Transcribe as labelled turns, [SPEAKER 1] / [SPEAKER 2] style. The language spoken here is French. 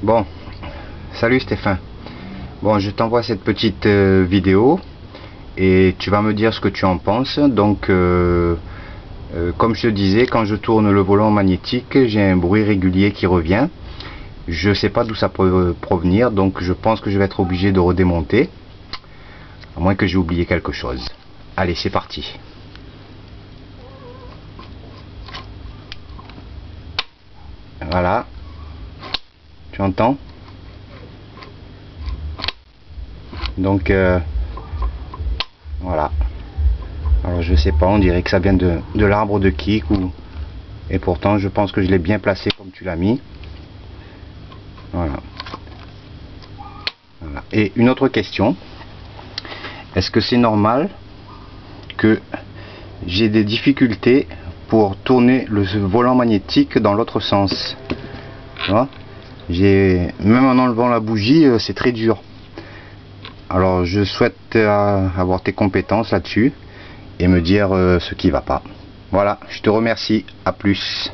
[SPEAKER 1] Bon, salut Stéphane. Bon, je t'envoie cette petite vidéo et tu vas me dire ce que tu en penses. Donc, comme je te disais, quand je tourne le volant magnétique, j'ai un bruit régulier qui revient. Je sais pas d'où ça peut provenir, donc je pense que je vais être obligé de redémonter, à moins que j'ai oublié quelque chose. Allez, c'est parti. Voilà. Tu entends? Donc voilà. Alors je sais pas, on dirait que ça vient de l'arbre de kick et pourtant je pense que je l'ai bien placé comme tu l'as mis. Voilà. Voilà. Et une autre question, est-ce que c'est normal que j'ai des difficultés pour tourner le volant magnétique dans l'autre sens? Voilà. Même en enlevant la bougie, c'est très dur. Alors je souhaite avoir tes compétences là-dessus et me dire ce qui va pas. Voilà, je te remercie, à plus.